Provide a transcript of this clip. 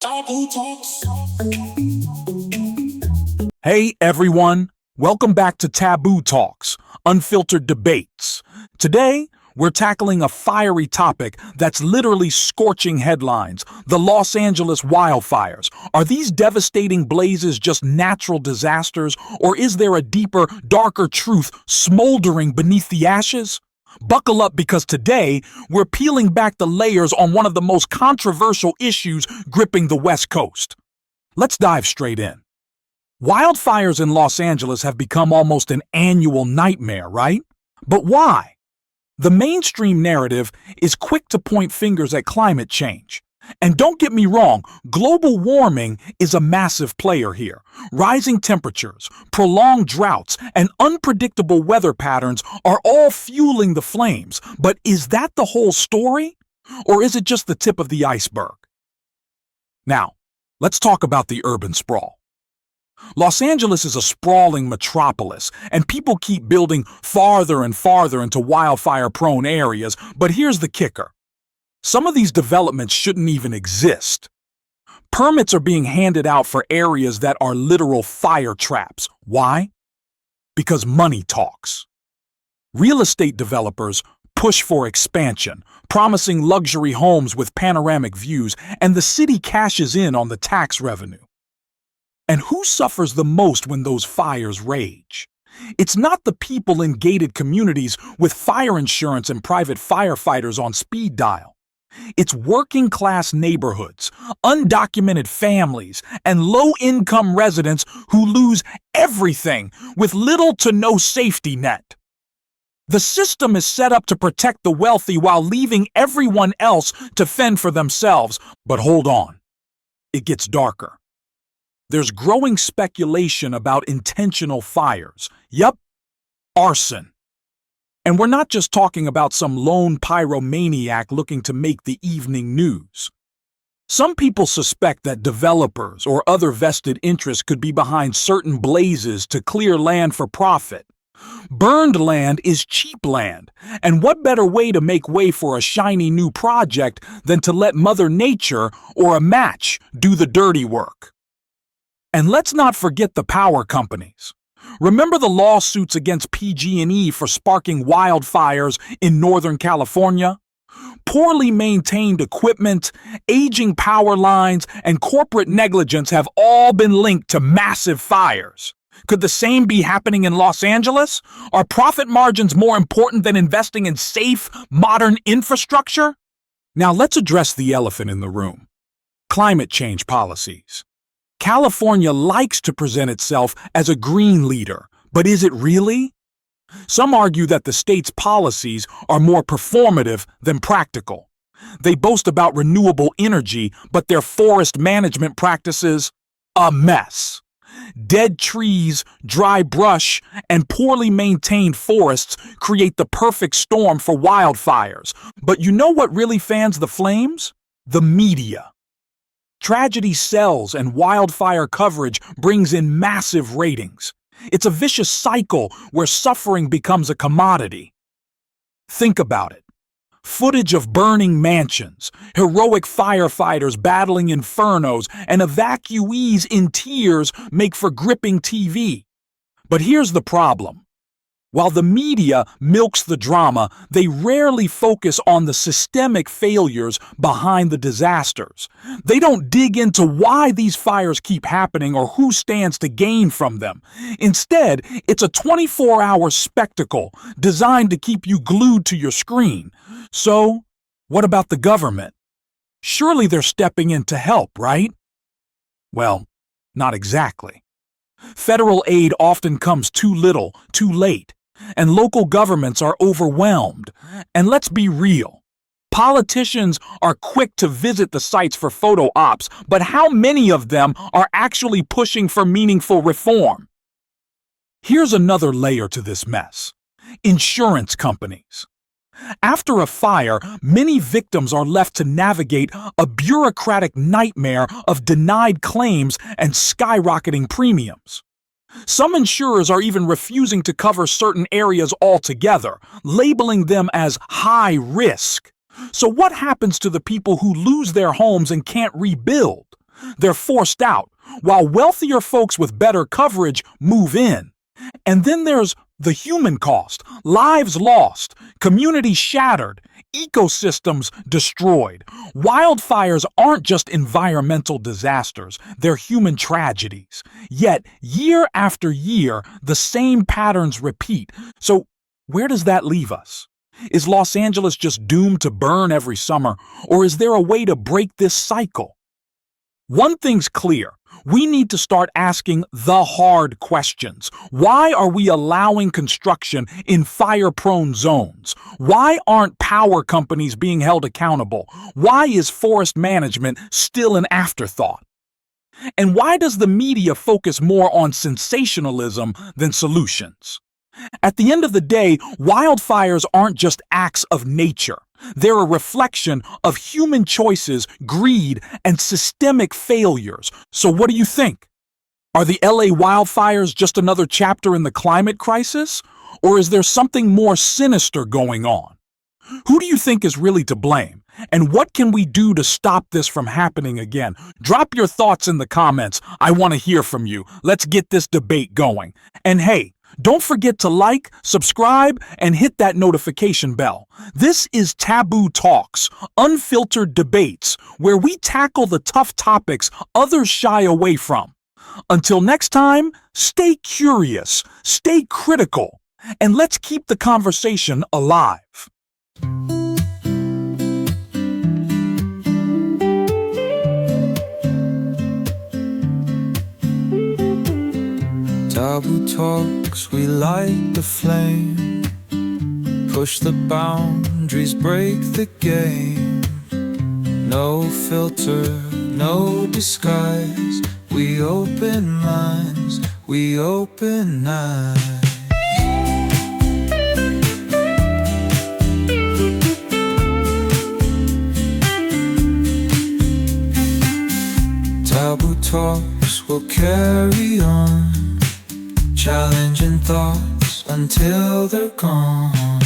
Taboo Talks. Hey everyone, welcome back to Taboo Talks, Unfiltered Debates. Today, we're tackling a fiery topic that's literally scorching headlines: the Los Angeles wildfires. Are these devastating blazes just natural disasters, or is there a deeper, darker truth smoldering beneath the ashes? Buckle up, because today we're peeling back the layers on one of the most controversial issues gripping the West Coast. Let's dive straight in. Wildfires in Los Angeles have become almost an annual nightmare, right? But why? The mainstream narrative is quick to point fingers at climate change. And don't get me wrong, global warming is a massive player here. Rising temperatures, prolonged droughts, and unpredictable weather patterns are all fueling the flames. But is that the whole story? Or is it just the tip of the iceberg? Now, let's talk about the urban sprawl. Los Angeles is a sprawling metropolis, and people keep building farther and farther into wildfire-prone areas. But here's the kicker. Some of these developments shouldn't even exist. Permits are being handed out for areas that are literal fire traps. Why? Because money talks. Real estate developers push for expansion, promising luxury homes with panoramic views, and the city cashes in on the tax revenue. And who suffers the most when those fires rage? It's not the people in gated communities with fire insurance and private firefighters on speed dial. It's working-class neighborhoods, undocumented families, and low-income residents who lose everything with little to no safety net. The system is set up to protect the wealthy while leaving everyone else to fend for themselves. But hold on, it gets darker. There's growing speculation about intentional fires. Yup, arson. And we're not just talking about some lone pyromaniac looking to make the evening news. Some people suspect that developers or other vested interests could be behind certain blazes to clear land for profit. Burned land is cheap land, and what better way to make way for a shiny new project than to let Mother Nature or a match do the dirty work? And let's not forget the power companies. Remember the lawsuits against PG&E for sparking wildfires in Northern California? Poorly maintained equipment, aging power lines, and corporate negligence have all been linked to massive fires. Could the same be happening in Los Angeles? Are profit margins more important than investing in safe, modern infrastructure? Now let's address the elephant in the room: climate change policies. California likes to present itself as a green leader, but is it really? Some argue that the state's policies are more performative than practical. They boast about renewable energy, but their forest management practices, a mess. Dead trees, dry brush, and poorly maintained forests create the perfect storm for wildfires. But you know what really fans the flames? The media. Tragedy sells, and wildfire coverage brings in massive ratings. It's a vicious cycle where suffering becomes a commodity. Think about it. Footage of burning mansions, heroic firefighters battling infernos, and evacuees in tears make for gripping TV. But here's the problem. While the media milks the drama, they rarely focus on the systemic failures behind the disasters. They don't dig into why these fires keep happening or who stands to gain from them. Instead, it's a 24-hour spectacle designed to keep you glued to your screen. So, what about the government? Surely they're stepping in to help, right? Well, not exactly. Federal aid often comes too little, too late. And local governments are overwhelmed. And let's be real. Politicians are quick to visit the sites for photo ops, but how many of them are actually pushing for meaningful reform? Here's another layer to this mess: insurance companies. After a fire, many victims are left to navigate a bureaucratic nightmare of denied claims and skyrocketing premiums. Some insurers are even refusing to cover certain areas altogether, labeling them as high risk. So what happens to the people who lose their homes and can't rebuild? They're forced out, while wealthier folks with better coverage move in. And then there's the human cost, lives lost, communities shattered, ecosystems destroyed. Wildfires aren't just environmental disasters, they're human tragedies. Yet, year after year, the same patterns repeat. So, where does that leave us? Is Los Angeles just doomed to burn every summer, or is there a way to break this cycle? One thing's clear. We need to start asking the hard questions. Why are we allowing construction in fire-prone zones? Why aren't power companies being held accountable? Why is forest management still an afterthought? And why does the media focus more on sensationalism than solutions? At the end of the day, wildfires aren't just acts of nature. They're a reflection of human choices, greed, and systemic failures. So what do you think? Are the LA wildfires just another chapter in the climate crisis? Or is there something more sinister going on? Who do you think is really to blame? And what can we do to stop this from happening again? Drop your thoughts in the comments. I want to hear from you. Let's get this debate going. And hey, don't forget to like, subscribe, and hit that notification bell. This is Taboo Talks, Unfiltered Debates, where we tackle the tough topics others shy away from. Until next time, stay curious, stay critical, and let's keep the conversation alive. Taboo Talks, we light the flame, push the boundaries, break the game. No filter, no disguise, we open minds, we open eyes. Taboo Talks will carry on, challenging thoughts until they're gone.